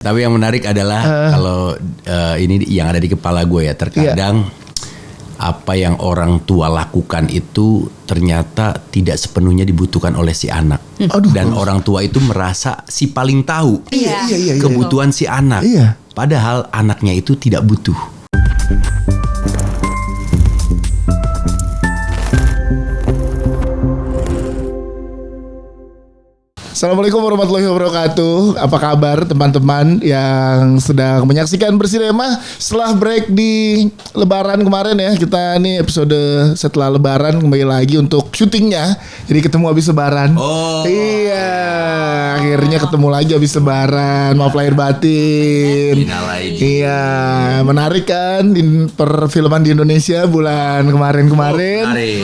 Tapi yang menarik adalah kalau ini yang ada di kepala gue ya, terkadang apa yang orang tua lakukan itu ternyata tidak sepenuhnya dibutuhkan oleh si anak. Dan orang tua itu merasa si paling tahu kebutuhan si anak. Padahal anaknya itu tidak butuh. Assalamualaikum warahmatullahi wabarakatuh. Apa kabar teman-teman yang sedang menyaksikan Bersinema setelah break di Lebaran kemarin ya. Kita nih episode setelah Lebaran kembali lagi untuk syutingnya. Jadi ketemu habis Lebaran. Iya, akhirnya ketemu lagi habis Lebaran. Maaf lahir batin. Iya, menarik kan perfilman di Indonesia bulan kemarin.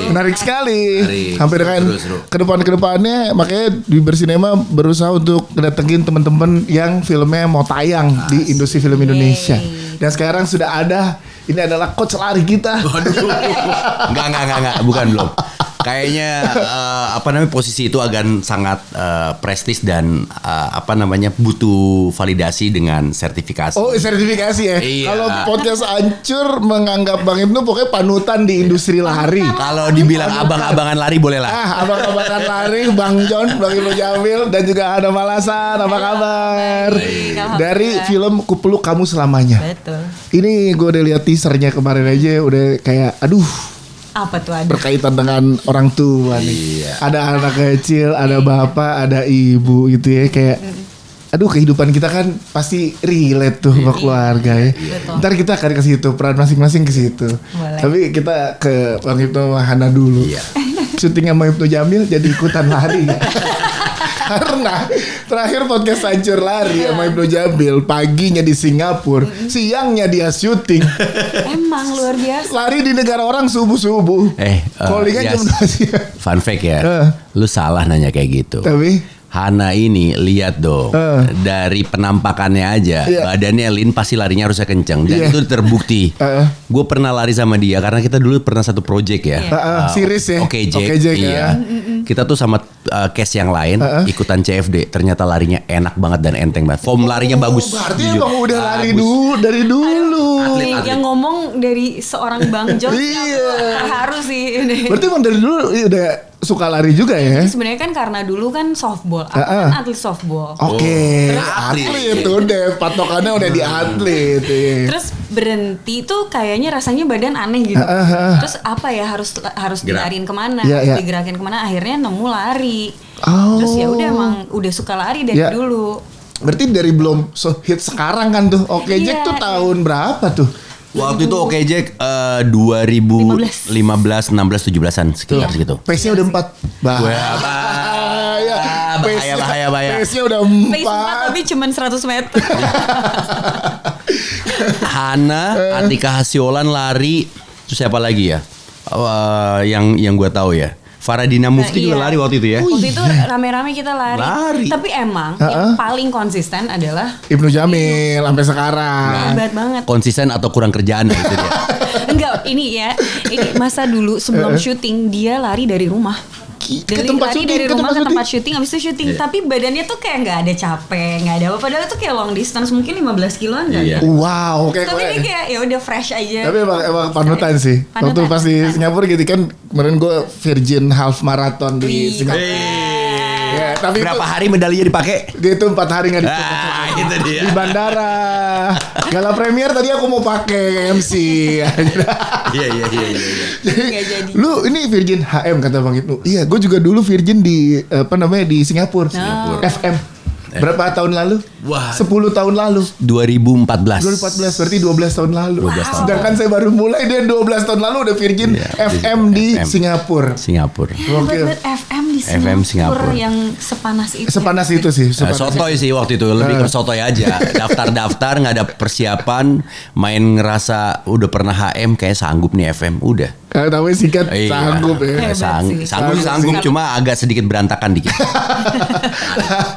Menarik sekali. Sampai dengan kedepannya makanya di Bersinema berusaha untuk datengin teman-teman yang filmnya mau tayang di industri film Indonesia. Dan sekarang sudah ada, ini adalah coach lari kita. Enggak, bukan belum. Kayaknya posisi itu agak sangat prestis dan butuh validasi dengan sertifikasi. Oh, sertifikasi ya. Iya. Kalau podcast Ancur menganggap Bang Ibnu pokoknya panutan di industri lari. Kalau dibilang abang-abangan lari boleh lah. Abang-abangan lari, Bang John, Bang Ibnu Jamil dan juga ada Malasan. Apa kabar? Dari film Kupeluk Kamu Selamanya. Betul. Ini gue udah lihat teasernya kemarin aja, udah kayak apa tuh ada? Berkaitan dengan orang tua nih. Iya. Ada anak kecil, ada bapak, ada ibu gitu ya. Kayak kehidupan kita kan pasti relate tuh sama keluarga ya. Betul. Ntar kita akan ke situ, peran masing-masing ke situ. Boleh. Tapi kita ke Bang Ibnu Hana dulu. Iya. Syutingnya sama Ibnu Jamil jadi ikutan lari. Karena terakhir podcast Hancur lari sama Ibnu Jamil, paginya di Singapura, siangnya dia syuting. Emang luar biasa. Lari di negara orang subuh-subuh. Callingan jam 2 siang. Fun fact ya, lu salah nanya kayak gitu. Tapi Hana ini lihat dong, dari penampakannya aja, badannya lean, pasti larinya harusnya kenceng. Dan itu terbukti. Gue pernah lari sama dia karena kita dulu pernah satu project ya. Series ya. Oke Jack, iya. Kita tuh sama case yang lain ikutan CFD. Ternyata larinya enak banget dan enteng banget. Form larinya bagus. Berarti emang udah lari dulu dari dulu. Atlet. Yang ngomong dari seorang Bang John, terharu sih ini. Berarti emang dari dulu udah suka lari juga ya? Sebenarnya kan karena dulu kan softball, aku kan atlet softball. Oke, atlet itu udah patokannya udah di atlet. Terus berhenti tuh kayaknya rasanya badan aneh gitu. Terus apa ya harus dilariin kemana? Digerakin kemana? Akhirnya nemu lari. Terus ya udah emang udah suka lari dari dulu. Berarti dari belum hit sekarang kan tuh. Oke Jack tuh tahun berapa tuh? Waktu itu Oke Jack 2015, 16, 17an sekitar segitu. Pace-nya udah 4. Bahaya. Pace-nya udah 4. Pace 4 tapi cuman 100 meter. Hana, Atika Hasiolan lari. Terus siapa lagi ya? Yang gue tahu ya. Faradina Mufti juga lari waktu itu ya. Waktu itu rame-rame kita lari. Tapi emang yang paling konsisten adalah Ibnu Jamil sampai sekarang. Hebat banget. Konsisten atau kurang kerjaan itu dia. Enggak, ini masa dulu sebelum syuting dia lari dari rumah. Dari rumah ke tempat syuting, habis itu syuting. Tapi badannya tuh kayak nggak ada capek, nggak ada apa. Padahal tuh kayak long distance mungkin 15 kiloan kan. Wow, tapi dia kayak ya udah fresh aja. Tapi emang panutan sih. Waktu pas di Singapura gitu kan, kemarin gue Virgin Half Marathon di Singapura. Ya, tapi berapa hari medalinya dipakai? Dia itu 4 hari nggak dipakai. Itu dia. Di bandara. Gala premier tadi aku mau pakai MC. Iya. Jadi. Lu ini Virgin HM kata Bang Ibnu. Iya, gue juga dulu Virgin di di Singapura. FM. Berapa tahun lalu? Wah. 10 tahun lalu. 2014 berarti 12 tahun lalu. 12 tahun. Sedangkan saya baru mulai, dia 12 tahun lalu udah Virgin FM di Singapura. Hebat FM di Singapura yang sepanas itu. Sepanas itu sih. Sotoy sih waktu itu, lebih ke sotoy aja. Daftar-daftar nggak ada persiapan, main ngerasa udah pernah HM kayak sanggup nih FM, udah. Kalau namanya sikat sanggup ya. Sanggup cuma agak sedikit berantakan dikit.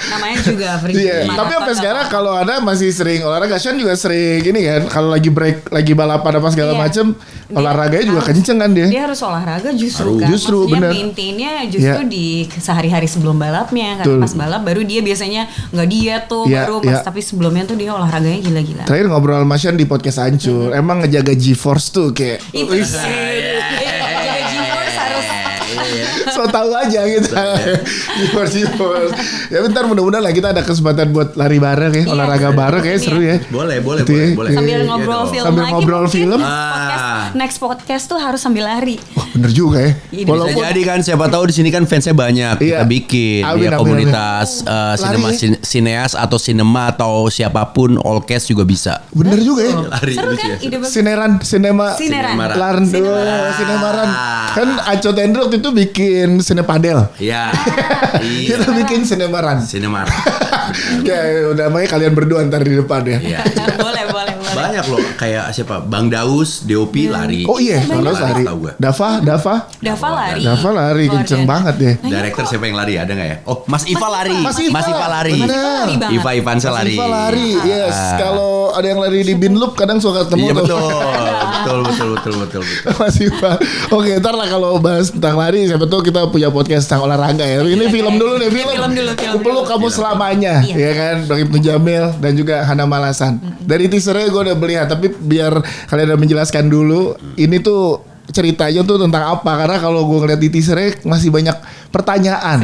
Namanya juga free. Iya. Tapi sampai sekarang kalau Ana masih sering olahraga, Sean juga sering gini kan. Kalau lagi break, lagi balapan apa segala macem, olahraganya juga kenceng kan dia. Dia harus olahraga justru kan. Justru bener. Maintainnya justru di sehari-hari sebelum balapnya. Karena pas balap baru dia biasanya nggak diet tuh baru pas. Tapi sebelumnya tuh dia olahraganya gila-gila. Terakhir ngobrol sama Sean di podcast Hancur, emang ngejaga GeForce tuh kayak itu jaga GeForce harus so tahu aja gitu. GeForce. Ya bentar mudah-mudahan lah kita ada kesempatan buat lari bareng ya, olahraga bareng kayak seru ya. Boleh. Sambil ngobrol film sambil lagi. Ngobrol film. Next podcast tuh harus sambil lari. Wah, bener juga ya. Walaupun jadi kan siapa tahu di sini kan fansnya banyak. Kita bikin komunitas sinema sineas atau sinema atau siapapun allcast juga bisa. Bener juga ya. Seru kan ide bagus. Sinemaran. Kan Aco Tendro waktu itu bikin sinepadel. Iya. Kita bikin sinemaran. Kayak udah makanya kalian berdua ntar di depan ya. Iya. Boleh. Banyak loh kayak siapa? Bang Daus, DOP lari. Oh iya, Bang Daus lari. Dava lari. Dava lari kenceng banget ya. Director siapa yang lari ada nggak ya? Oh, Mas Iva lari. Mas Iva lari. Bener. Iva Ivansa lari. Iva lari. Yes, kalau ada yang lari di Binloop kadang suka ketemu tuh. Betul. Mas Iva. Oke, ntar lah kalau bahas tentang lari, siapa tahu kita punya podcast tentang olahraga ya. Ini film dulu nih, film dulu. Peluk kamu selamanya, ya kan? Bang Ibnu Jamil dan juga Hana Malasan. Dari teasernya gue udah melihat, tapi biar kalian udah menjelaskan dulu, ini tuh ceritanya tuh tentang apa? Karena kalau gue ngeliat di teasernya masih banyak pertanyaan.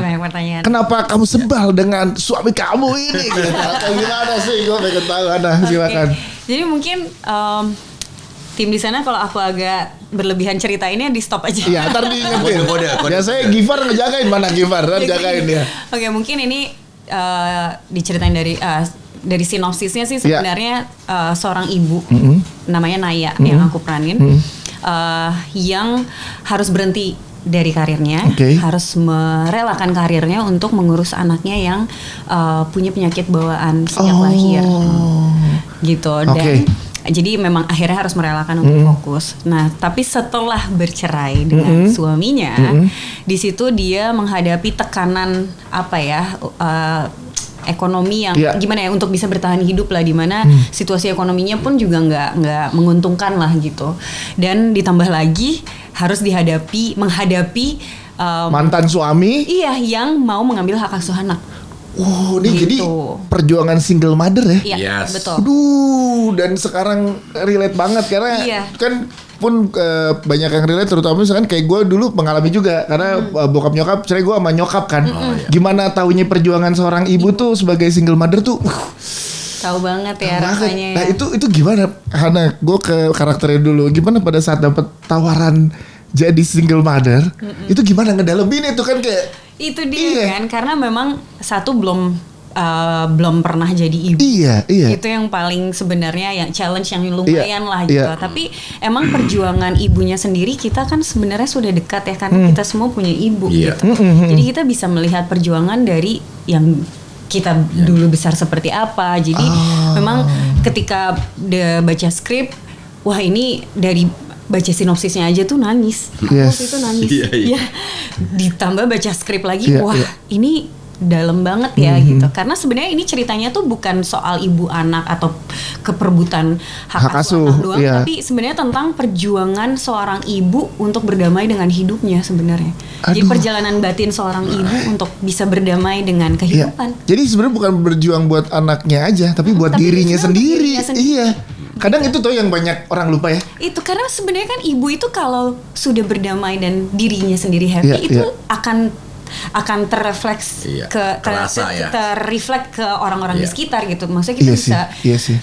Kenapa kamu sebal dengan suami kamu ini? Gitu. Atau gimana sih? Gue pengen tahu. Ana, silakan. Jadi mungkin tim di sana kalau aku agak berlebihan cerita ini di stop aja. Iya, ntar diingetin. Biasanya Gifar ngejagain, mana Gifar kan jagain dia. Oke, mungkin ini diceritain dari sinopsisnya sih sebenarnya seorang ibu namanya Naya yang aku peranin yang harus berhenti dari karirnya, harus merelakan karirnya untuk mengurus anaknya yang punya penyakit bawaan sejak lahir, gitu. Dan jadi memang akhirnya harus merelakan untuk fokus. Nah, tapi setelah bercerai dengan suaminya, di situ dia menghadapi tekanan ekonomi yang gimana ya untuk bisa bertahan hidup lah, di mana situasi ekonominya pun juga nggak menguntungkan lah gitu. Dan ditambah lagi harus menghadapi mantan suami. Iya, yang mau mengambil hak asuh anak. Oh, ini jadi perjuangan single mother ya? Iya, betul. Aduh, dan sekarang relate banget karena kan pun banyak yang relate, terutama misalkan kayak gue dulu mengalami juga karena bokap nyokap cerai, gue sama nyokap kan. Gimana taunya perjuangan seorang ibu tuh sebagai single mother tuh tahu banget ya rasanya. Nah, itu gimana Hana? Gue ke karakternya dulu. Gimana pada saat dapat tawaran jadi single mother? Itu gimana ngedalemin itu kan kayak itu dia kan, karena memang satu belum pernah jadi ibu. Iya. Itu yang paling sebenarnya yang challenge yang lumayan lah gitu. Tapi emang perjuangan ibunya sendiri kita kan sebenarnya sudah dekat ya, karena kita semua punya ibu gitu. Jadi kita bisa melihat perjuangan dari yang kita dulu besar seperti apa. Jadi memang ketika dia baca skrip, wah ini dari baca sinopsisnya aja tuh nangis. Aku waktu itu nangis. Ya, ditambah baca skrip lagi, ini dalam banget ya gitu. Karena sebenarnya ini ceritanya tuh bukan soal ibu anak atau keperebutan hak asuh anak doang, tapi sebenarnya tentang perjuangan seorang ibu untuk berdamai dengan hidupnya sebenarnya. Jadi perjalanan batin seorang ibu untuk bisa berdamai dengan kehidupan. Jadi sebenarnya bukan berjuang buat anaknya aja, tapi buat dirinya sendiri. Iya. Kadang itu tuh yang banyak orang lupa ya. Itu karena sebenarnya kan ibu itu kalau sudah berdamai dan dirinya sendiri happy, itu akan terrefleks terrefleks ke orang-orang di sekitar gitu. Maksudnya kita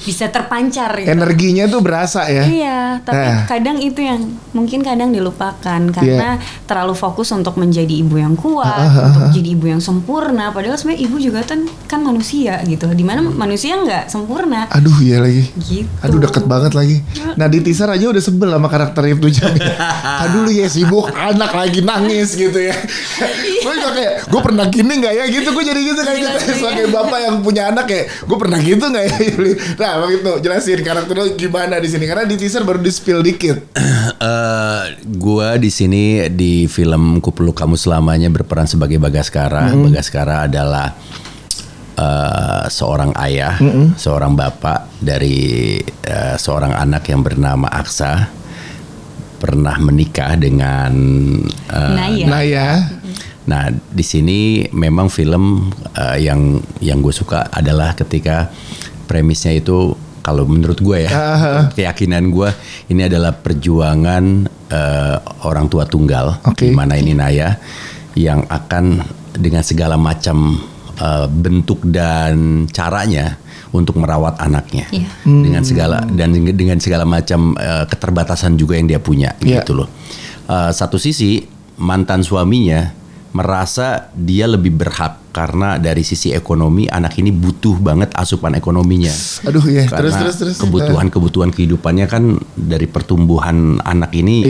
bisa terpancar gitu. Energinya tuh berasa ya. Iya, tapi kadang itu yang mungkin kadang dilupakan karena terlalu fokus untuk menjadi ibu yang kuat, untuk jadi ibu yang sempurna. Padahal sebenarnya ibu juga kan manusia gitu. Dimana manusia nggak sempurna. Aduh iya lagi. Gitu. Aduh deket banget lagi. Nah di teaser aja udah sebel sama karakter Ibnu Jamil. Aduh lu ya sibuk, anak lagi nangis gitu ya. Gue juga kayak gue pernah gini nggak ya gitu, gue jadi gitu kayak gitu sebagai bapak yang punya anak kayak gue pernah gitu nggak ya. Nah begitu jelasin karakternya gimana di sini karena di teaser baru di spill dikit. Gue di sini di film Ku Peluk Kamu Selamanya berperan sebagai Bagaskara. Bagaskara adalah seorang ayah, seorang bapak dari seorang anak yang bernama Aksa, pernah menikah dengan Naya. Nah di sini memang film yang gue suka adalah ketika premisnya itu, kalau menurut gue ya, keyakinan gue ini adalah perjuangan orang tua tunggal, di mana ini Naya yang akan dengan segala macam bentuk dan caranya untuk merawat anaknya, dengan segala macam keterbatasan juga yang dia punya, gitu loh. Satu sisi mantan suaminya merasa dia lebih berhak karena dari sisi ekonomi anak ini butuh banget asupan ekonominya. Aduh ya, karena terus. kebutuhan kehidupannya kan dari pertumbuhan anak ini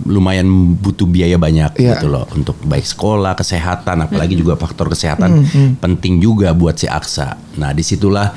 lumayan butuh biaya banyak gitu loh, untuk baik sekolah, kesehatan, apalagi juga faktor kesehatan penting juga buat si Aksa. Nah disitulah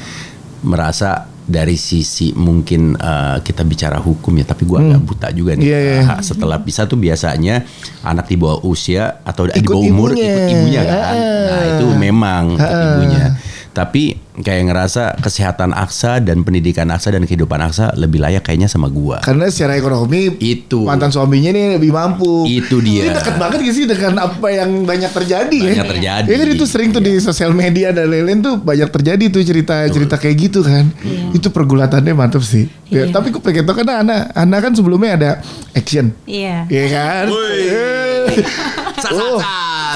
merasa dari sisi mungkin kita bicara hukum ya, tapi gue agak buta juga nih. Setelah pisah tuh biasanya anak di bawah usia atau di bawah umur ikut ibunya kan. Nah itu memang ikut ibunya. Tapi kayak ngerasa kesehatan Aksa dan pendidikan Aksa dan kehidupan Aksa lebih layak kayaknya sama gua. Karena secara ekonomi itu mantan suaminya nih lebih mampu. Itu dia. Ini dekat banget gak sih dengan apa yang banyak terjadi banyak terjadi. Ya kan itu sering tuh di sosial media dan lain-lain tuh banyak terjadi tuh cerita kayak gitu kan. Itu pergulatannya mantap sih. Ya, tapi gue pengen tau kan Ana kan sebelumnya ada action. Iya kan.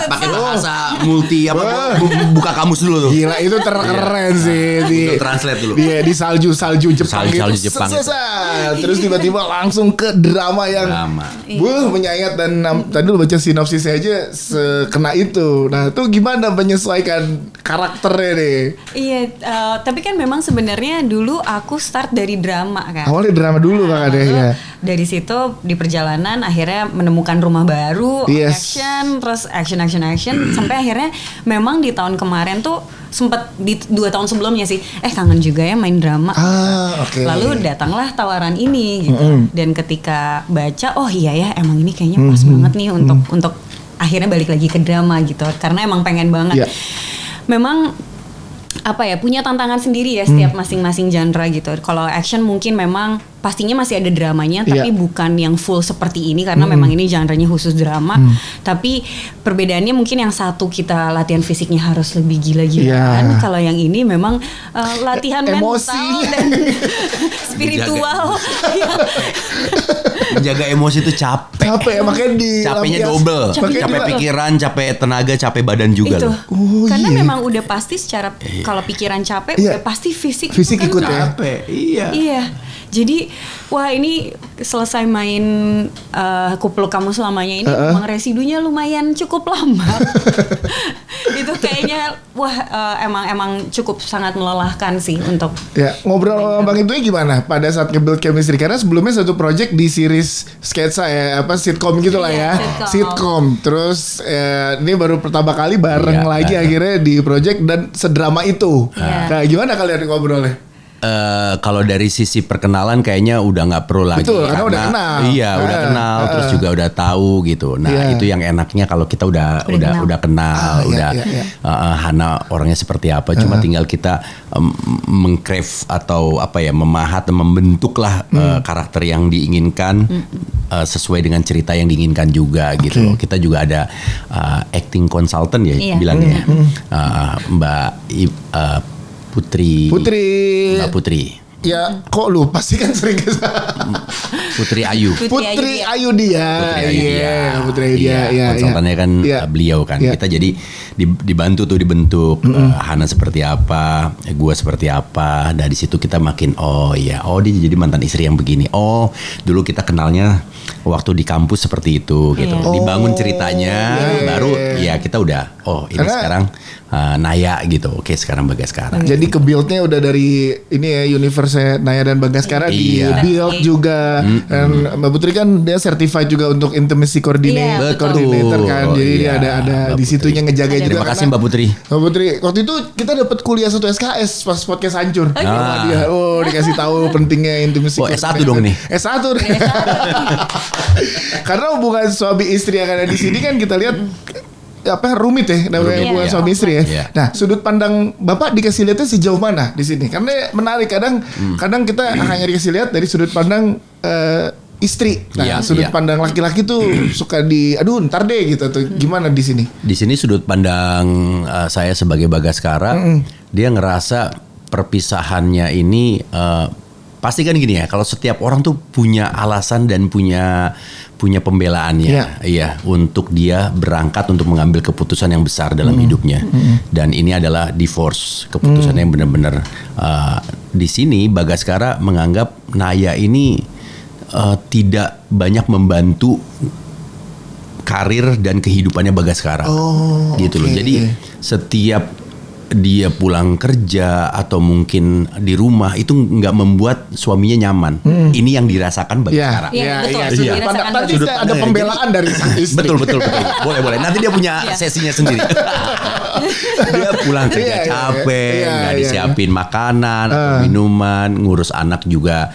Pakai bahasa multi apa? Buka kamus dulu tuh. Gila itu keren sih di translate dulu. Dia di salju Jepang gitu. Salju Jepang. Terus tiba-tiba langsung ke drama yang menyayat dan tadi lu baca sinopsisnya aja sekena itu. Nah, itu gimana menyesuaikan karakternya nih? Iya, tapi kan memang sebenarnya dulu aku start dari drama kan. Awalnya drama dulu kan ada ya. Dari situ di perjalanan akhirnya menemukan rumah baru, action, terus action sampai akhirnya memang di tahun kemarin tuh sempat di 2 tahun sebelumnya sih kangen juga ya main drama. Lalu datanglah tawaran ini gitu. Dan ketika baca iya ya emang ini kayaknya pas banget nih untuk akhirnya balik lagi ke drama gitu karena emang pengen banget. Memang punya tantangan sendiri ya setiap masing-masing genre gitu. Kalau action mungkin memang pastinya masih ada dramanya tapi bukan yang full seperti ini karena memang ini genre-nya khusus drama. Tapi perbedaannya mungkin yang satu kita latihan fisiknya harus lebih gila-gilaan. Kalau yang ini memang latihan emosi mental dan spiritual. Menjaga emosi itu capek makanya capeknya double. Capek pikiran, capek tenaga, capek badan juga loh. Karena memang udah pasti secara kalau pikiran capek udah pasti fisik kan ikut capek. Iya. Jadi ini selesai main Ku Peluk Kamu Selamanya ini emang residunya lumayan cukup lama. Itu kayaknya emang cukup sangat melelahkan sih untuk. Ya, ngobrol sama Bang Itu gimana pada saat nge-build chemistry karena sebelumnya satu project di series sketsa sitcom gitu lah ya. Sitcom. Terus ini baru pertama kali bareng lagi akhirnya di project dan sedrama itu. Nah, gimana kalian ngobrolnya? Kalau dari sisi perkenalan kayaknya udah nggak perlu lagi. Betul, karena udah kenal. Iya, udah kenal, terus juga udah tahu gitu. Nah, itu yang enaknya kalau kita udah kenal, Hana orangnya seperti apa. Cuma tinggal kita mengcraft atau membentuk lah karakter yang diinginkan sesuai dengan cerita yang diinginkan juga gitu. Kita juga ada acting consultant ya bilangnya. Mbak Putri. Mbak Putri. Ya kok lupa sih kan sering Putri Ayu. Putri Ayu dia. Konsultannya kan beliau kan. Kita jadi dibantu tuh dibentuk Hana seperti apa, gue seperti apa. Dari situ kita makin dia jadi mantan istri yang begini. Dulu kita kenalnya waktu di kampus seperti itu gitu. Dibangun ceritanya baru kita udah ini karena, sekarang Naya gitu. Oke, sekarang Bagaskara. Jadi ke build-nya udah dari ini ya, universe Naya dan Bagaskara di Iya. build juga. Dan Mbak Putri kan dia certified juga untuk intimacy Iya, coordinator kan. Jadi dia Iya, ada Mbak di situnya Putri. ngejaga juga. Terima kasih karena Mbak Putri. Mbak Putri, waktu itu kita dapat kuliah 1 SKS pas podcast hancur. Sama dia. Dikasih tahu pentingnya intimacy Oh, S1 dong nih. S1 nih. Karena hubungan suami istri yang ada di sini kan kita lihat rumit ya namanya Rumit, hubungan iya. suami istri ya. Iya. Nah, sudut pandang Bapak dikasih lihatnya sejauh mana di sini? Karena menarik kadang kita hanya dikasih lihat dari sudut pandang istri. Nah, Iya, sudut iya. pandang laki-laki tuh suka ntar deh gitu atau gimana di sini? Di sini sudut pandang saya sebagai Bagaskara, dia ngerasa perpisahannya ini pasti kan gini ya. Kalau setiap orang tuh punya alasan dan punya pembelaannya, iya, untuk dia berangkat untuk mengambil keputusan yang besar dalam hidupnya. Dan ini adalah divorce, keputusan yang benar-benar di sini Bagaskara menganggap Naya ini tidak banyak membantu karir dan kehidupannya Bagaskara. Gitu loh. oke. Jadi setiap dia pulang kerja atau mungkin di rumah itu nggak membuat suaminya nyaman. Ini yang dirasakan Bagaskara. Iya, betul. Sudut Iya. pandang tadi Sudut ada pandang, pembelaan dari sang istri. Betul. Boleh. Nanti dia punya sesinya sendiri. Dia pulang kerja Iya, capek, iya, nggak iya. disiapin makanan atau minuman, ngurus anak juga.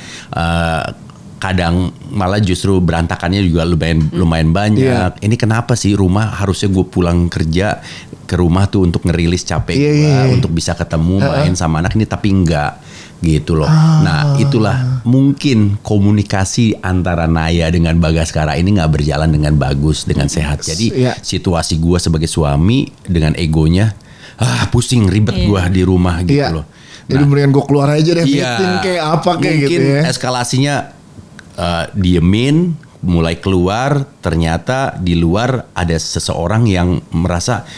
Kadang malah justru berantakannya juga lumayan banyak. Iya. Ini kenapa sih rumah harusnya gue pulang kerja ke rumah tuh untuk ngerilis capek Iya, gue, iya. untuk bisa ketemu main sama anak ini, tapi enggak gitu loh. Nah itulah mungkin komunikasi antara Naya dengan Bagaskara ini nggak berjalan dengan bagus, dengan sehat. Jadi Iya. situasi gue sebagai suami dengan egonya, pusing ribet gue di rumah gitu Iya. loh. Jadi mendingan gue keluar aja deh, Iya. meeting kayak apa kayak Mungkin gitu ya. eskalasinya diemin, mulai keluar, ternyata di luar ada seseorang yang merasa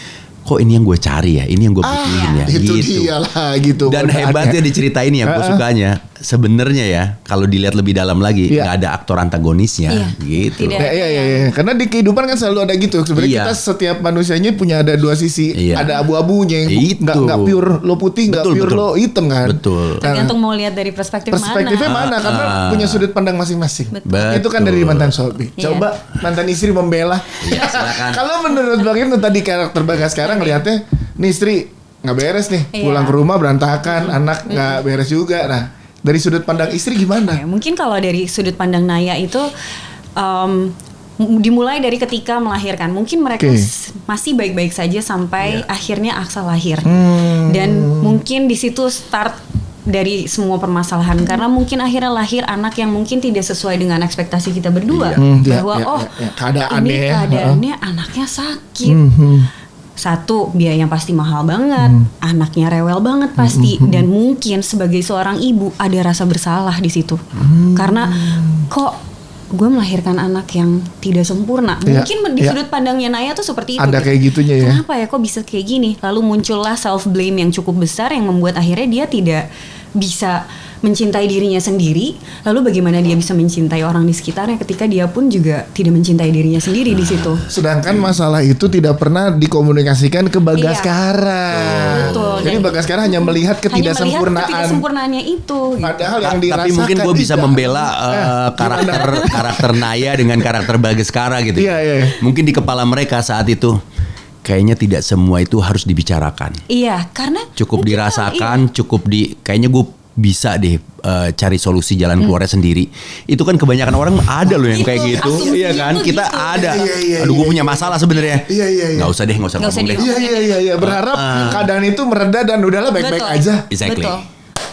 kok ini yang gue cari ya, ini yang gue butuhin ya, Itu gitu. dia lah gitu. Dan godaannya. hebatnya diceritain yang gue sukanya, sebenarnya ya kalau dilihat lebih dalam lagi Iya. nggak ada aktor antagonisnya, Iya. gitu. Tidak. Iya. Karena di kehidupan kan selalu ada gitu. Sebenarnya Iya. kita setiap manusianya punya ada dua sisi. Iya. Ada abu-abunya yang Itu. nggak pure lo putih, nggak Betul, pure betul. lo hitam kan. Betul. Tergantung mau lihat dari perspektifnya Perspektifnya mana? Karena punya sudut pandang masing-masing. Betul. Itu kan dari mantan suami. Iya. Coba mantan istri membela. Iya, silakan. Kalau menurut Bang Ibnu tadi karakter Bagaskara ngelihatnya, nih istri nggak beres nih, Iya. pulang ke rumah berantakan, anak nggak beres juga. Nah, dari sudut pandang istri gimana? Ya, mungkin kalau dari sudut pandang Naya itu dimulai dari ketika melahirkan. Mungkin mereka Oke. masih baik-baik saja sampai akhirnya Aksa lahir. Dan mungkin di situ start dari semua permasalahan karena mungkin akhirnya lahir anak yang mungkin tidak sesuai dengan ekspektasi kita berdua bahwa keadaannya ini keadaannya anaknya sakit. Satu, biaya yang pasti mahal banget, anaknya rewel banget pasti, dan mungkin sebagai seorang ibu ada rasa bersalah di situ, karena kok gue melahirkan anak yang tidak sempurna. Iya, Mungkin di iya. sudut pandangnya Naya tuh seperti itu. Ada kayak gitunya ya. Kenapa ya kok bisa kayak gini? Lalu muncullah self blame yang cukup besar yang membuat akhirnya dia tidak bisa mencintai dirinya sendiri. Lalu bagaimana dia bisa mencintai orang di sekitarnya ketika dia pun juga tidak mencintai dirinya sendiri di situ. Sedangkan masalah itu tidak pernah dikomunikasikan ke Bagaskara. Betul. Jadi Dan Bagaskara hanya melihat ketidaksempurnaan. ketidaksempurnaannya itu. Gitu. Padahal yang dirasakan. Tapi mungkin gue bisa tidak. membela karakter Naya dengan karakter Bagaskara gitu. Iya. Mungkin di kepala mereka saat itu kayaknya tidak semua itu harus dibicarakan. Iya, karena Cukup mungkin dirasakan, cukup kayaknya gue bisa deh cari solusi jalan keluarnya sendiri. Itu kan kebanyakan orang ada loh yang Itu, kayak gitu. asumsinya Iya kan? tuh Kita gitu. ada. Iya. Aduh, gue punya masalah sebenarnya. Iya. Nggak usah Nggak usah ngomong deh. Iya. Berharap keadaan itu mereda dan udahlah baik-baik Betul. aja. Exactly. Betul.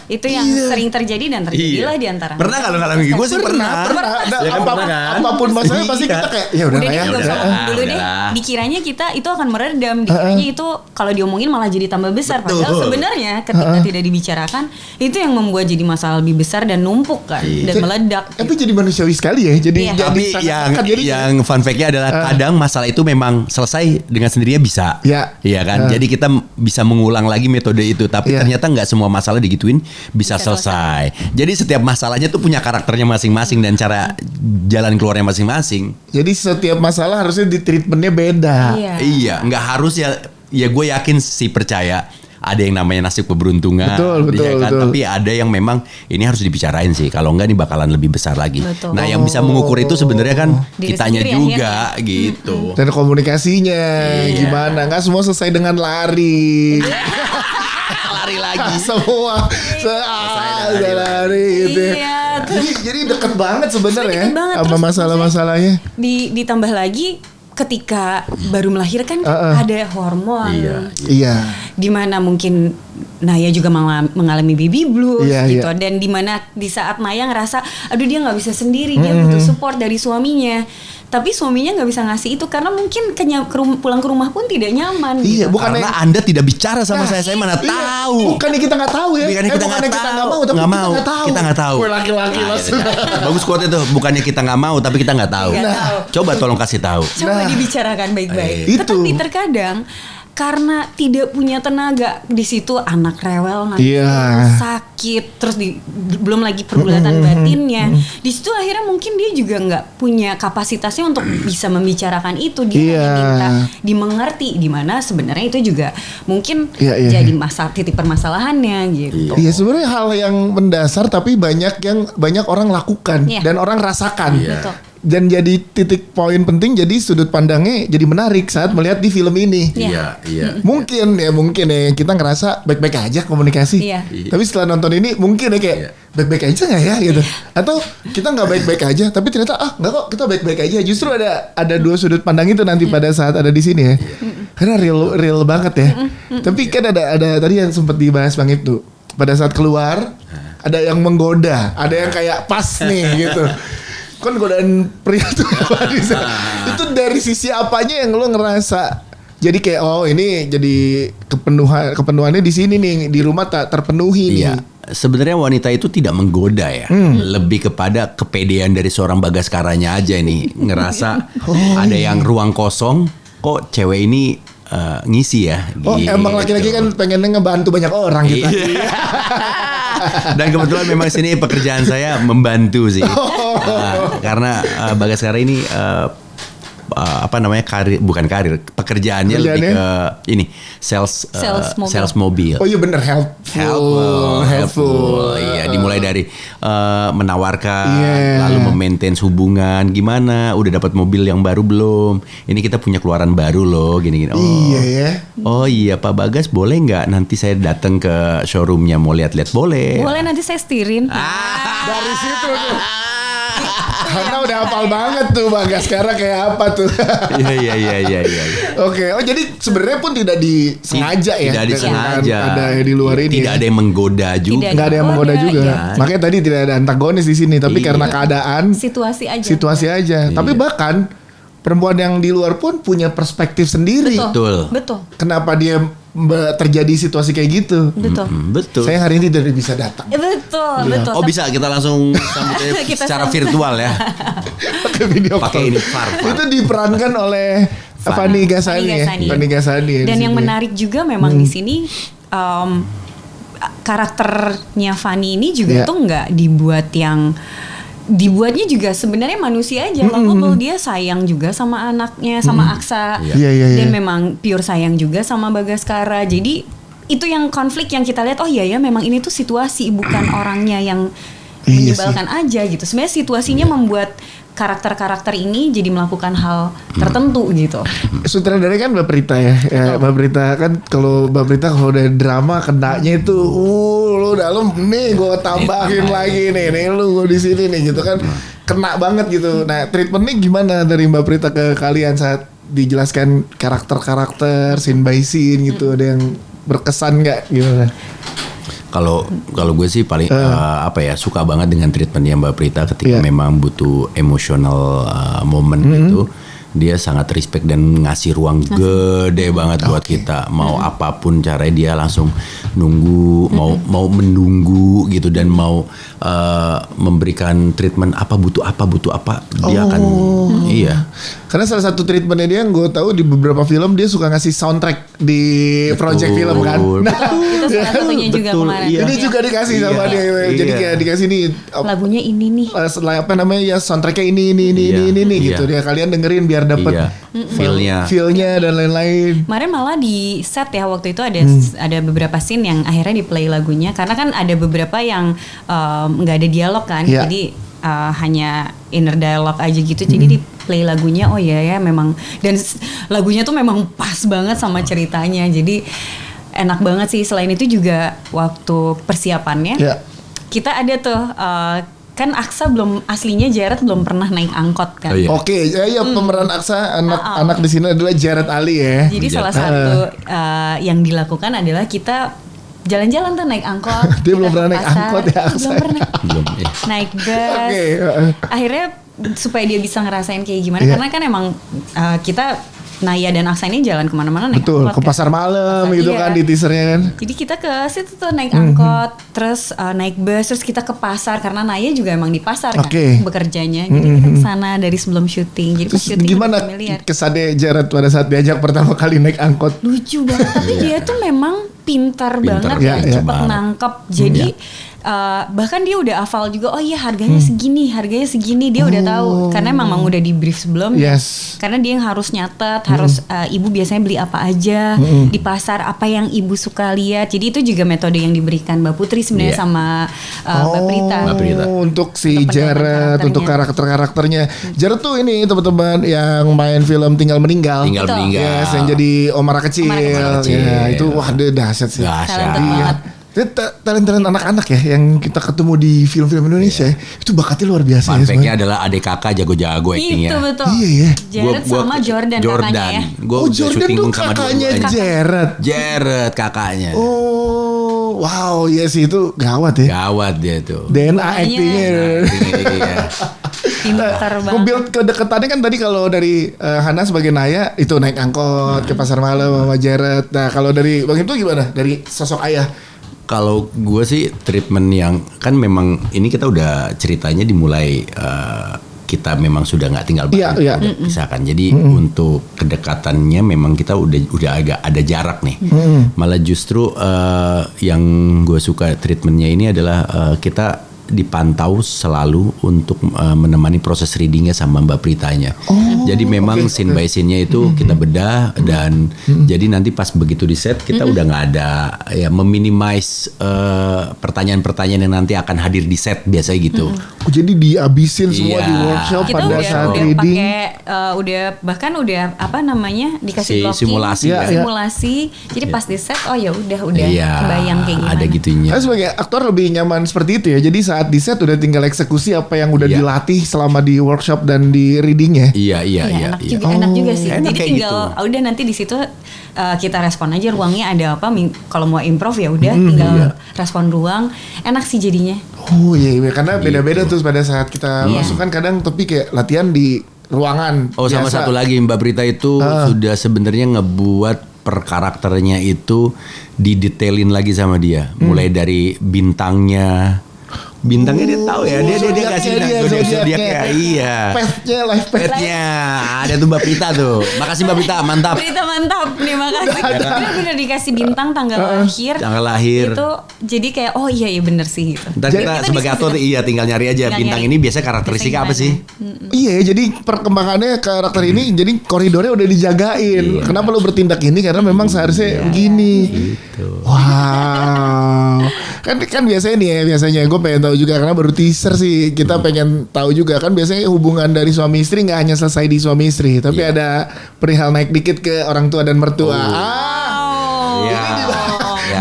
Itu yang sering terjadi dan terjadilah di antara. Pernah nggak lo ngalamin? Gue sih pernah. Pernah. Nah, Ya kan, pernah kan? apapun masalahnya pasti Iya. kita kayak ya udah Udah lah ya. deh, udah nggak usah lah, ngomong dulu deh. udahlah. Dikiranya kita itu akan meredam, dikiranya itu kalau diomongin malah jadi tambah besar. Betul. Padahal sebenarnya ketika tidak dibicarakan, itu yang membuat jadi masalah lebih besar dan numpuk kan, dan meledak. Tapi jadi manusiawi sekali ya. Jadi Iya. Tapi seakan-akan jadi yang fun fact-nya adalah kadang masalah itu memang selesai dengan sendirinya bisa. Iya. Iya kan? Jadi kita bisa mengulang lagi metode itu. Tapi Iya. ternyata nggak semua masalah digituin bisa selesai. Jadi setiap masalahnya tuh punya karakternya masing-masing dan cara jalan keluarnya masing-masing. Jadi setiap masalah harusnya di treatmentnya beda. Iya. Iya, nggak harus ya ya gue yakin sih percaya ada yang namanya nasib keberuntungan. Betul. Tapi ada yang memang ini harus dibicarain sih. Kalau enggak ini bakalan lebih besar lagi. Betul. Nah, yang bisa mengukur itu sebenarnya kan Diri kitanya sendiri juga gitu. Dan komunikasinya gimana? Nggak semua selesai dengan lari. Lari lagi. Semua lari gitu. Iya. Jadi deket banget sebenarnya Deket banget. sama Terus masalah-masalahnya. Ditambah lagi ketika baru melahirkan ada hormon. Iya. Dimana mungkin Naya juga mengalami baby blues gitu. Iya. Dan dimana di saat Naya ngerasa aduh dia nggak bisa sendiri, dia butuh support dari suaminya. Tapi suaminya nggak bisa ngasih itu karena mungkin pulang ke rumah pun tidak nyaman. Iya, gitu. Karena Anda tidak bicara sama saya mana tahu. Bukannya kita nggak tahu ya. Bukannya kita nggak mau, tapi nggak kita mau. nggak tahu. Kita nggak tahu. Gue laki-laki langsung. Bagus quote itu. Bukannya kita nggak mau, tapi kita nggak tahu. Nggak tahu. Coba tolong kasih tahu. Coba dibicarakan baik-baik. Itu. Tetapi terkadang karena tidak punya tenaga di situ anak rewel nanti sakit terus belum lagi pergulatan batinnya di situ akhirnya mungkin dia juga nggak punya kapasitasnya untuk bisa membicarakan itu dia hanya minta dimengerti di mana sebenarnya itu juga mungkin jadi titik permasalahannya gitu. Iya sebenarnya hal yang mendasar tapi banyak orang lakukan dan orang rasakan. Betul. Dan jadi titik poin penting jadi sudut pandangnya jadi menarik saat melihat di film ini. Iya. Mungkin ya kita ngerasa baik-baik aja komunikasi. Iya. Tapi setelah nonton ini mungkin ya kayak baik-baik aja nggak ya gitu. Atau kita nggak baik-baik aja tapi ternyata nggak kok kita baik-baik aja. Justru ada dua sudut pandang itu nanti pada saat ada di sini ya. Karena real banget ya. Tapi kan ada tadi yang sempat dibahas Bang Ibnu. Pada saat keluar ada yang menggoda, ada yang kayak pas nih gitu. Kan godaan pria tuh itu dari sisi apanya yang lo ngerasa jadi kayak ini jadi kepenuhannya di sini nih di rumah tak terpenuhi nih. Sebenarnya wanita itu tidak menggoda ya, lebih kepada kepedean dari seorang Bagaskaranya aja nih ngerasa ada yang ruang kosong kok cewek ini ngisi ya. Gitu. Emang laki-laki kan pengennya ngebantu banyak orang gitu. Dan kebetulan memang sini pekerjaan saya membantu sih. Karena Bagaskara ini pekerjaannya lebih ke ini sales mobil. Oh iya bener helpful. Iya dimulai dari menawarkan lalu memaintain hubungan gimana udah dapat mobil yang baru belum ini kita punya keluaran baru loh gini. Oh iya Pak Bagas boleh nggak nanti saya datang ke showroomnya mau lihat-lihat boleh nanti saya setirin. Dari situ tuh karena udah hafal banget tuh Bagaskara kayak apa tuh. Iya. Oke, jadi sebenarnya pun tidak disengaja ya. Tidak disengaja. Ada di luar ini. Tidak ada yang menggoda juga. Nggak ada yang menggoda juga. Makanya tadi tidak ada antagonis di sini, tapi karena keadaan situasi aja. Tapi bahkan perempuan yang di luar pun punya perspektif sendiri. Betul. Kenapa dia terjadi situasi kayak gitu? Betul. Saya hari ini tidak bisa datang. Betul. Oh bisa kita langsung sambut secara virtual ya. Pakai video call. Pakai ini VAR. Itu diperankan oleh Fanny Ghazali. Dan yang menarik juga memang di sini karakternya Fanny ini juga tuh nggak dibuatnya juga sebenarnya manusia aja. Lovable dia sayang juga sama anaknya, sama Aksa. Dan memang pure sayang juga sama Bagaskara. Jadi itu yang konflik yang kita lihat. Oh iya ya, memang ini tuh situasi bukan orangnya yang menyebalkan aja gitu. Sebenarnya situasinya membuat karakter-karakter ini jadi melakukan hal tertentu gitu. Sutradara kan Mbak Prita ya. Mbak Prita kan kalau udah drama kenanya itu lu dalam nih gue tambahin lagi nih lu gue di sini nih gitu kan kena banget gitu. Nah, treatmentnya gimana dari Mbak Prita ke kalian saat dijelaskan karakter-karakter scene by scene gitu, ada yang berkesan nggak gimana? Kalau gue sih paling suka banget dengan treatmentnya Mbak Prita ketika memang butuh emotional moment gitu. Dia sangat respect dan ngasih ruang gede banget buat kita. Mau apapun caranya dia langsung nunggu, mau menunggu gitu dan mau memberikan treatment butuh apa dia akan Karena salah satu treatmentnya dia yang gue tahu di beberapa film dia suka ngasih soundtrack di project film kan. Nah, itu salah satunya juga kemarin. Ini juga dikasih sama dia. Jadi kayak dikasih nih lagunya ini nih. Soundtracknya ini gitu. Dia kalian dengerin biar biar dapat feel-nya dan lain-lain. Kemarin malah di set ya waktu itu ada beberapa scene yang akhirnya di play lagunya karena kan ada beberapa yang nggak ada dialog kan, jadi hanya inner dialogue aja gitu, jadi di play lagunya. Oh iya ya memang, dan lagunya tuh memang pas banget sama ceritanya, jadi enak banget sih. Selain itu juga waktu persiapannya kita ada tuh kan Aksa aslinya Jared belum pernah naik angkot kan. Oke, pemeran Aksa anak di sini adalah Jared Ali ya. Jadi salah satu yang dilakukan adalah kita jalan-jalan tuh naik angkot. Dia belum pernah naik angkot ya Aksa. Belum pernah. Naik bus. Akhirnya supaya dia bisa ngerasain kayak gimana, karena kan emang kita Naya dan Aksa ini jalan kemana-mana naik angkot. Ke pasar malam gitu kan di teasernya kan. Jadi kita ke situ tuh naik angkot, terus naik bus, terus kita ke pasar karena Naya juga emang di pasar kan bekerjanya. Jadi kita kesana dari sebelum syuting. Jadi terus syuting gimana kesannya Jared pada saat diajak pertama kali naik angkot? Lucu banget. Tapi dia tuh memang pintar banget ya, cepet nangkep. Jadi bahkan dia udah hafal juga. Oh iya harganya segini dia udah tahu karena memang udah di brief sebelumnya. Karena dia yang harus nyatet, harus ibu biasanya beli apa aja di pasar, apa yang ibu suka lihat. Jadi itu juga metode yang diberikan Mbak Putri sebenarnya sama Mbak Prita. Untuk si Jared, untuk karakternya. Jared tuh ini teman-teman yang main film Tinggal Meninggal. Yes, yang jadi Omara kecil. Ya, itu wah dahsyat sih. Talent anak-anak ya yang kita ketemu di film-film Indonesia itu bakatnya luar biasa. Fun fact-nya adalah adik kakak jago-jago actingnya. Itu betul. Iya ya. Jared sama Jordan kakaknya ya. Jordan tuh kakaknya Jared kakaknya. Oh wow, iya sih itu gawat ya. Gawat dia tuh. DNA actingnya. Pintar banget. Build kedekatannya kan tadi kalau dari Hana sebagai Naya itu naik angkot ke pasar malam sama Jared. Nah kalau dari Bang itu gimana? Dari sosok ayah? Kalau gue sih treatment yang kan memang ini kita udah ceritanya dimulai kita memang sudah nggak tinggal bareng, pisahkan. Jadi untuk kedekatannya memang kita udah agak ada jarak nih. Malah justru yang gue suka treatmentnya ini adalah kita dipantau selalu untuk menemani proses readingnya sama Mbak Pritanya. Jadi memang scene by scene-nya itu kita bedah dan jadi nanti pas begitu di set kita udah nggak ada ya meminimize pertanyaan-pertanyaan yang nanti akan hadir di set biasanya gitu. Jadi dihabisin semua di workshop kita pada saat reading. Bahkan udah apa namanya dikasih simulasi. Simulasi. Jadi pas di set ya udah kebayang kayak gimana. Ada gitunya. Sebagai aktor lebih nyaman seperti itu ya. Jadi saat di set udah tinggal eksekusi apa yang udah dilatih selama di workshop dan di readingnya. Iya. Enak juga sih. Jadi tinggal udah nanti di situ kita respon aja ruangnya ada apa. Kalau mau improv ya udah tinggal respon ruang. Enak sih jadinya. Oh iya karena beda-beda tuh pada saat kita masukkan kadang tapi kayak latihan di ruangan. Oh sama satu lagi Mbak Prita itu sudah sebenarnya ngebuat per karakternya itu didetailin lagi sama dia. Mulai dari bintangnya dia tahu ya, dia kasih zodiak ya. Iya. Petnya ada tuh Mbak Prita tuh. Makasih Mbak Prita, mantap. Prita mantap nih, makasih. Bener dikasih bintang tanggal lahir. Itu jadi kayak oh iya bener sih gitu. Dan kita sebagai aktor tinggal nyari aja bintang ini biasanya karakteristik apa sih? Iya, jadi perkembangannya karakter ini jadi koridornya udah dijagain. Kenapa lu bertindak ini? Karena memang seharusnya begini. Gitu. Wow. Kan biasanya gue pengen tahu juga karena baru teaser sih kita pengen tahu juga kan biasanya hubungan dari suami istri nggak hanya selesai di suami istri tapi ada perihal naik dikit ke orang tua dan mertua.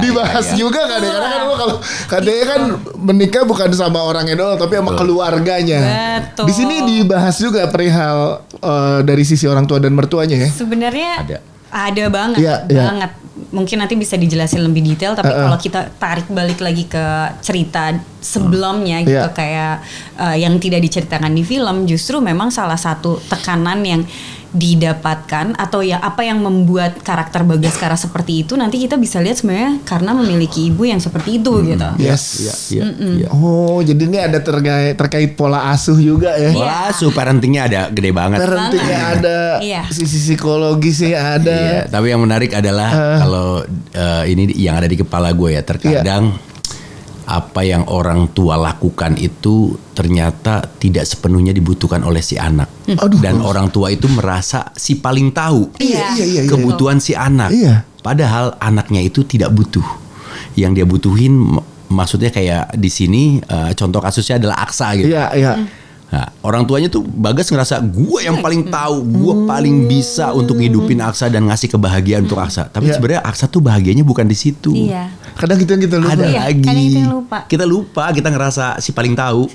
Dibahas juga kan ya karena kan lo kalau katanya kan menikah bukan sama orangnya doang tapi sama keluarganya. Betul. Di sini dibahas juga perihal dari sisi orang tua dan mertuanya ya. Sebenarnya ada banget. Mungkin nanti bisa dijelasin lebih detail tapi kalau kita tarik balik lagi ke cerita sebelumnya gitu kayak yang tidak diceritakan di film justru memang salah satu tekanan yang didapatkan atau ya apa yang membuat karakter Bagaskara seperti itu nanti kita bisa lihat sebenarnya karena memiliki ibu yang seperti itu gitu. Oh, jadi ini ada terkait pola asuh juga ya. Pola asuh parentingnya ada gede banget. Parentingnya ada, sisi psikologisnya ada. Tapi yang menarik adalah kalau ini yang ada di kepala gue ya terkadang apa yang orang tua lakukan itu ternyata tidak sepenuhnya dibutuhkan oleh si anak. Dan orang tua itu merasa si paling tahu kebutuhan si anak. Padahal anaknya itu tidak butuh. Yang dia butuhin maksudnya kayak di sini contoh kasusnya adalah Aksa gitu. Nah, orang tuanya tuh Bagas ngerasa gue yang paling tahu, gue paling bisa untuk ngidupin Aksa dan ngasih kebahagiaan untuk Aksa. Tapi sebenarnya Aksa tuh bahagianya bukan di situ. Kadang kita lupa. Ada lagi. Kita lupa, kita ngerasa si paling tahu.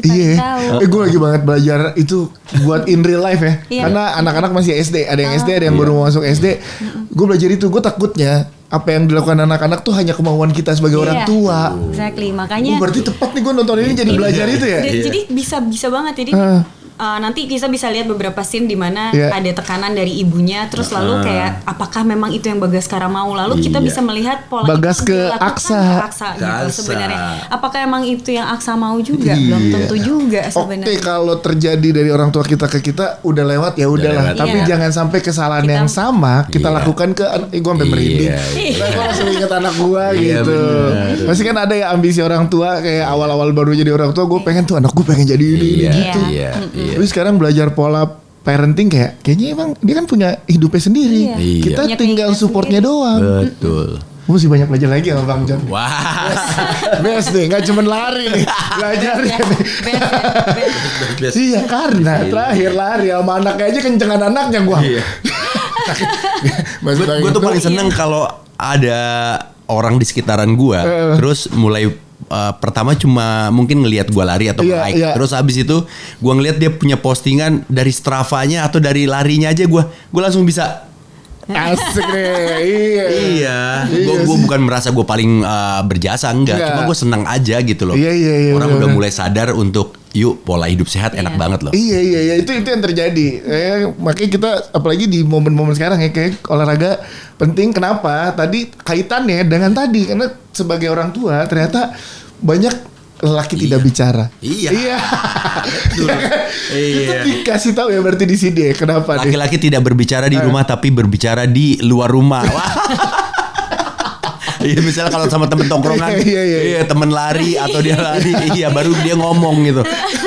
Gue lagi banget belajar itu buat in real life ya. Karena anak-anak masih SD, ada yang SD, ada yang baru mau masuk SD. Gue belajar itu, gue takutnya apa yang dilakukan anak-anak tuh hanya kemauan kita sebagai orang tua. Exactly, makanya. Berarti tepat nih gue nonton ini jadi belajar itu ya. Jadi bisa banget. Jadi nanti kita bisa lihat beberapa scene di mana ada tekanan dari ibunya, terus lalu kayak apakah memang itu yang Bagas sekarang mau, lalu kita bisa melihat pola Bagas itu ke Aksa gitu Aksa. sebenarnya. Apakah emang itu yang Aksa mau juga? Belum tentu juga sebenarnya. Oke, kalau terjadi dari orang tua kita ke kita udah lewat ya udahlah. Tapi jangan sampai kesalahan yang sama kita lakukan ke gue sampai merinding. Gue langsung inget anak gue gitu. Pasti kan ada ya ambisi orang tua kayak awal-awal baru jadi orang tua, gue pengen tuh anak gue pengen jadi ini gitu. Tapi sekarang belajar pola parenting kayaknya emang dia kan punya hidupnya sendiri. Kita tinggal supportnya doang. Betul. Mesti banyak belajar lagi sama Bang John. Wah. Best nih, gak cuma lari nih. Belajarnya nih. Iya, karena terakhir lari sama anaknya aja kencengan anaknya gua. Gue tuh paling seneng kalau ada orang di sekitaran gua terus mulai pertama cuma mungkin ngelihat gue lari atau like. Terus habis itu gue ngelihat dia punya postingan dari Strava-nya atau dari larinya aja gue langsung bisa. Asik deh. Iya. Gue bukan merasa gue paling berjasa, enggak. Cuma gue senang aja gitu loh. Orang udah mulai sadar untuk yuk pola hidup sehat enak banget loh. Iya itu yang terjadi. Makanya kita apalagi di momen-momen sekarang ya kayak olahraga penting. Kenapa? Tadi kaitannya dengan tadi karena sebagai orang tua ternyata banyak lelaki tidak bicara. Iya. Betul. Itu dikasih tahu ya berarti di sini ya. Kenapa? Laki-laki tidak berbicara di rumah tapi berbicara di luar rumah. Iya, misalnya kalau sama temen tongkrongan, temen lari atau dia lari, baru dia ngomong gitu.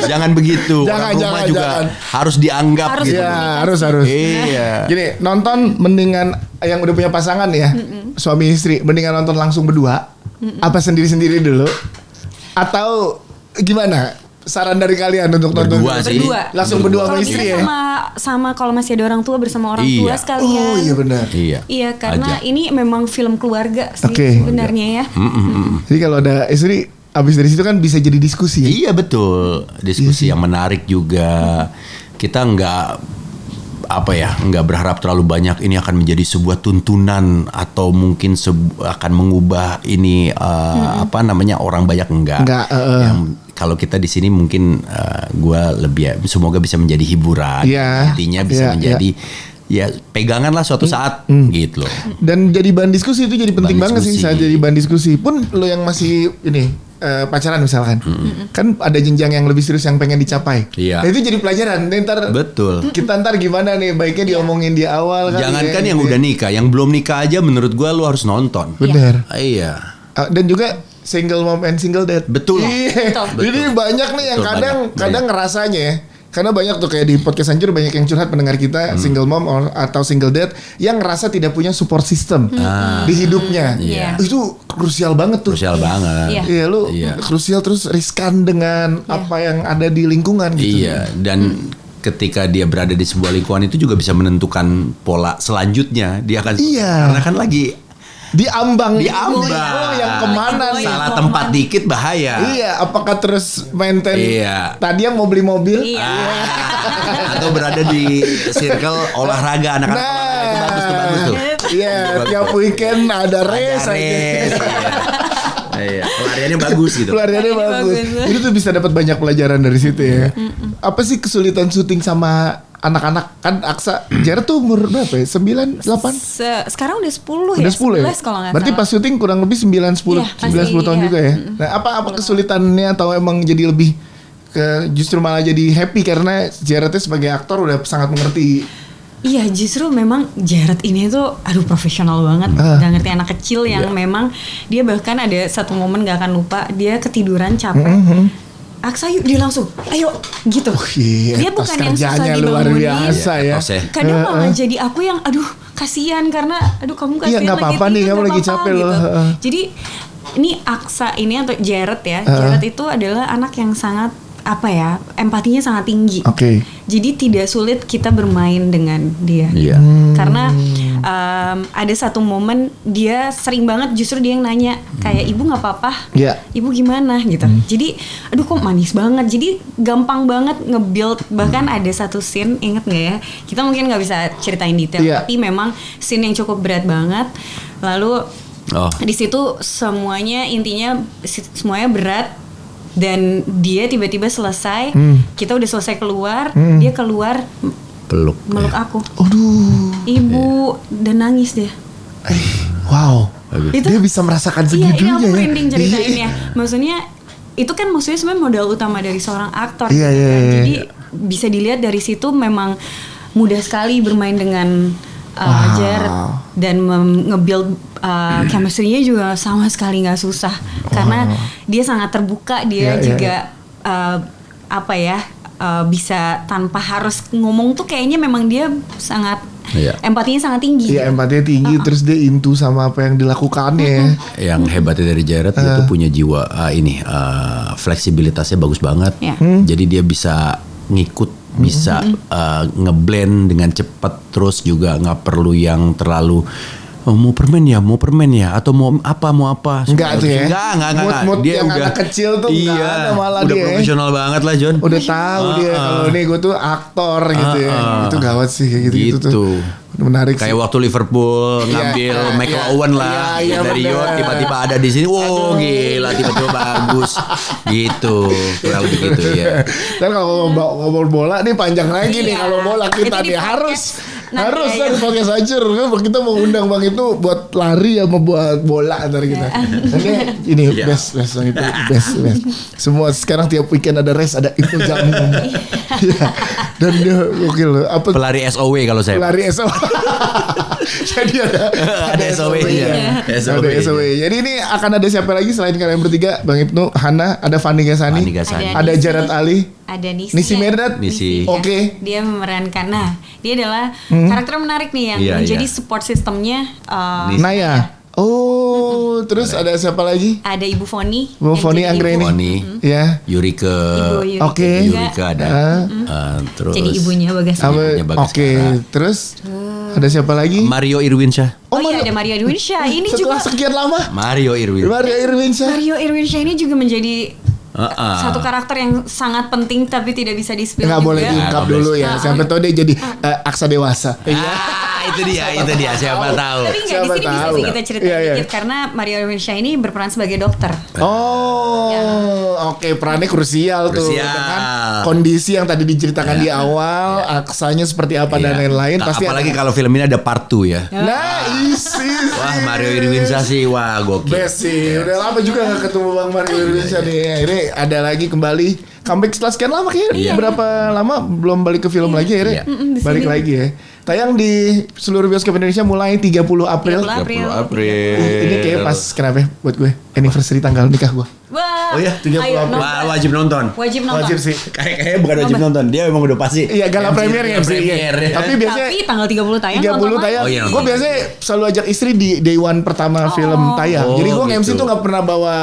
Jangan begitu. Orang rumah juga harus dianggap gitu. Iya, harus. Iya. Gini, nonton mendingan yang udah punya pasangan ya, suami istri, mendingan nonton langsung berdua, apa sendiri-sendiri dulu, atau gimana? Saran dari kalian untuk nonton berdua. Langsung berdua sama istri ya. Sama kalau masih ada orang tua bersama orang tua sekalian. Oh iya benar. Iya karena ini memang film keluarga sih sebenarnya ya. Jadi kalau ada istri abis dari situ kan bisa jadi diskusi. Iya betul. Diskusi yang menarik juga. Kita nggak berharap terlalu banyak ini akan menjadi sebuah tuntunan atau mungkin akan mengubah ini orang banyak enggak. Yang kalau kita di sini mungkin gue lebih semoga bisa menjadi hiburan. Intinya bisa menjadi pegangan lah suatu saat gitu loh. Dan jadi bahan diskusi itu jadi penting banget sih. Saat jadi bahan diskusi pun lo yang masih pacaran misalkan, kan ada jenjang yang lebih serius yang pengen dicapai. Nah itu jadi pelajaran. Betul. Kita ntar gimana nih baiknya diomongin di awal. Jangankan yang udah nikah, yang belum nikah aja menurut gue lo harus nonton. Bener. Iya. Dan juga single mom and single dad. Betul. Jadi banyak nih yang kadang ngerasanya ya. Karena banyak tuh kayak di podcast Hancur banyak yang curhat pendengar kita single mom atau single dad yang ngerasa tidak punya support system di hidupnya. Itu krusial banget tuh. Krusial banget. Iya, krusial terus riskan dengan apa yang ada di lingkungan gitu. Iya, dan ketika dia berada di sebuah lingkungan itu juga bisa menentukan pola selanjutnya. Dia akan karena kan lagi diambang yang kemana nih? Salah tempat dikit bahaya. Iya, apakah terus maintain tadi yang mau beli mobil? Atau berada di circle olahraga anak-anak olahraga itu bagus tuh. Iya, tiap weekend ada race. Iya, pelariannya bagus gitu. Pelariannya bagus. Itu tuh bisa dapat banyak pelajaran dari situ ya. Apa sih kesulitan syuting sama anak-anak? Kan Aksa Jared tuh umur berapa ya? 9, 8? Sekarang udah 10 udah 10 ya? Kalau nggak berarti salah. Pas syuting kurang lebih 9-10 tahun juga ya? Nah apa kesulitannya atau emang jadi lebih justru malah jadi happy karena Jarednya sebagai aktor udah sangat mengerti Iya, justru memang Jared ini tuh profesional banget. Gak ngerti anak kecil yang memang dia bahkan ada satu momen gak akan lupa, dia ketiduran capek. Aksa yuk, dia langsung ayo gitu. Dia bukan yang susah dibangunin. Luar biasa ya. Kadang malah jadi aku yang kasihan karena kamu kasihan gak apa-apa nih, kamu lagi capek gitu. loh. Jadi ini Aksa ini atau Jared ya. Jared itu adalah anak yang sangat empatinya sangat tinggi. Jadi tidak sulit kita bermain dengan dia. Karena ada satu momen dia sering banget justru dia yang nanya kayak ibu nggak apa-apa, ibu gimana gitu. Jadi kok manis banget. Jadi gampang banget nge-build. Bahkan ada satu scene, inget nggak ya? Kita mungkin nggak bisa ceritain detail, tapi memang scene yang cukup berat banget. Lalu di situ semuanya intinya semuanya berat. Dan dia tiba-tiba selesai, kita udah selesai keluar, dia keluar meluk aku. Ibu, dan nangis dia. Wow, dia bisa merasakan segitunya ya. Iya, aku merinding ceritainnya. Maksudnya sebenarnya modal utama dari seorang aktor. Jadi bisa dilihat dari situ memang mudah sekali bermain dengan Jared dan nge-build chemistry-nya juga sama sekali nggak susah karena dia sangat terbuka, dia juga bisa tanpa harus ngomong tuh kayaknya memang dia sangat empatinya sangat tinggi. Iya, empatinya tinggi, terus dia into sama apa yang dilakukannya. Yang hebatnya dari Jared dia tuh punya jiwa fleksibilitasnya bagus banget. Jadi dia bisa ngikut, bisa ngeblend dengan cepat, terus juga nggak perlu yang terlalu mau permen ya atau mau apa enggak tuh ya, enggak mood dia yang udah anak kecil tuh enggak ada, malah udah dia profesional banget lah John, udah tahu dia kalau nih gue tuh aktor gitu ya. Itu gawat sih kayak gitu tuh menarik kayak sih. waktu Liverpool ngambil Michael Owen lah dari York, tiba-tiba ada di sini, gila, tiba-tiba bagus gitu, kurang lebih gitu ya. Kan kalau ngomong bola nih panjang lagi nih, kalau bola kita nih harus kan podcast aja, kita mau undang Bang itu buat lari sama buat bola antar kita. Ini best itu best. Semua sekarang tiap weekend ada race, ada info jamu. Dan dia gokil apa? Pelari SOW kalau saya. Pelari SOW. Jadi ada SOW-nya. Ada SOW. Jadi ini akan ada siapa lagi selain kalian bertiga? Bang Ibnu, Hana, ada Fani Gasani, ada Jared Ali, ada Nisi Merdad. Oke. Dia memerankan. Nah, dia adalah karakter menarik nih yang menjadi support sistemnya Naya. Terus ada siapa lagi? Ada Ibu Foni. Bu Foni Anggreni. Ya. Yurika. Oke. Yurika ada. Terus jadi ibunya Bagaskara. Oke. Terus ada siapa lagi? Mario Irwinsyah. Iya, ada Mario Irwinsyah. Ini setelah juga sekian lama. Mario Irwinsyah ini juga menjadi satu karakter yang sangat penting tapi tidak bisa di-spill juga. Nggak boleh diungkap dulu ya. Sampai tahu dia jadi Aksa dewasa. Itu dia siapa tahu. Tapi nggak, di sini bisa sih kita cerita dikit karena Mario Irwinsyah ini berperan sebagai dokter. Oke, perannya krusial tuh dengan kondisi yang tadi diceritakan di awal, Aksanya seperti apa dan lain-lain. Pasti apalagi kalau film ini ada part 2 ya. Nah, isi. Wah, Mario Irwinsyah sih gokil. Best sih. Udah lama juga gak ketemu Bang Mario Irwinsyah nih. Ini ada lagi kembali comeback setelah sekian lama kayaknya. Berapa lama belum balik ke film lagi akhirnya. Balik lagi ya. Tayang di seluruh bioskop Indonesia mulai 30 April. 30 April. Ini kayak pas kenapa ya buat gue anniversary tanggal nikah gue. Wah. Oh ya, 30 April. Wajib nonton. Wajib sih. Kayaknya bukan wajib nonton. Dia memang udah pasti. Iya, gala premiernya sih. Tapi biasanya tanggal 30 tayang. 30 tayang. Gue biasanya selalu ajak istri di day one pertama film tayang. Jadi gue MC tuh gak pernah bawa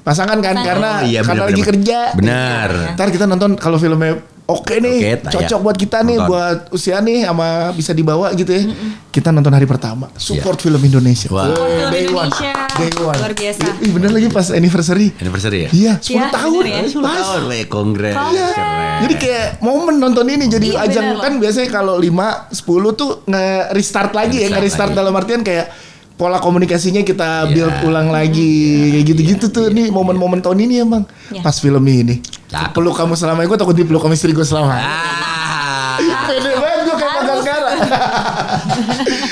pasangan kan karena lagi kerja. Benar. Ntar kita nonton kalau filmnya oke nih, cocok buat kita nih, buat usia nih, sama bisa dibawa gitu ya. Kita nonton hari pertama, support film Indonesia. Day one. Luar biasa. Ih, bener lagi pas anniversary ya? Iya, 10 tahun. 10 tahun, kongres. Jadi kayak momen nonton ini jadi ajang kan biasanya kalau 5, 10 tuh nge-restart lagi ya, nge-restart dalam artian kayak pola komunikasinya kita build ulang lagi kayak gitu-gitu tuh. Nih momen-momen tahun ini emang pas film ini. Peluk kamu selama, gue takut dipeluk sama istri gue selama. Pede banget gue kayak Bagaskara.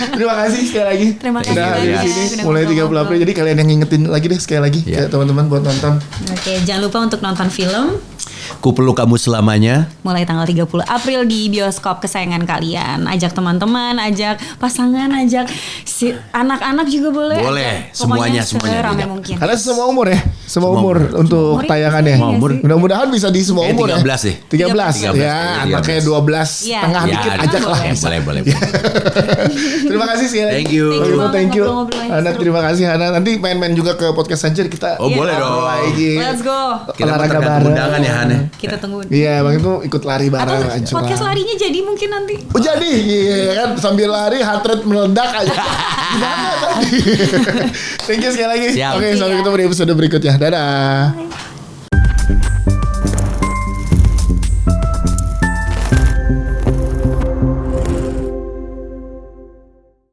Terima kasih sekali lagi. Terima kasih Udah banyak. di sini Udah mulai 30 ngobrol-ngobrol. April. Jadi kalian yang ngingetin lagi deh sekali lagi ke teman-teman buat nonton. Oke, jangan lupa untuk nonton film Ku Peluk Kamu Selamanya. mulai tanggal 30 April di bioskop kesayangan kalian. Ajak teman-teman, ajak pasangan, ajak si anak-anak juga boleh. Boleh, Ajak. Pokoknya semuanya seramai tidak. mungkin. Karena semua umur ya, semua umur untuk Umur ya, tayangannya. iya umur. sih. Mudah-mudahan bisa di semua umur 13 ya. deh. 13. 13. Ya, anaknya 12 Iya. tengah Ya, dikit ada. ajak lah. Boleh. Terima kasih sekali lagi. Thank you. Thank you. Ngobrol-ngobrol. Hana, terima kasih Hana. Nanti main-main juga ke podcast Sancir kita. Oh, boleh dong. Lagi. Let's go. Kita Olahraga tergantung bareng. undangan ya Han. Kita tungguin. Iya, Bang itu ikut lari Atau bareng aja. podcast larinya jadi mungkin nanti. Oh jadi, iya kan sambil lari heart rate meledak aja. Gimana tadi? Thank you sekali lagi. Siap. Oke, sampai ketemu di episode berikutnya. Dadah.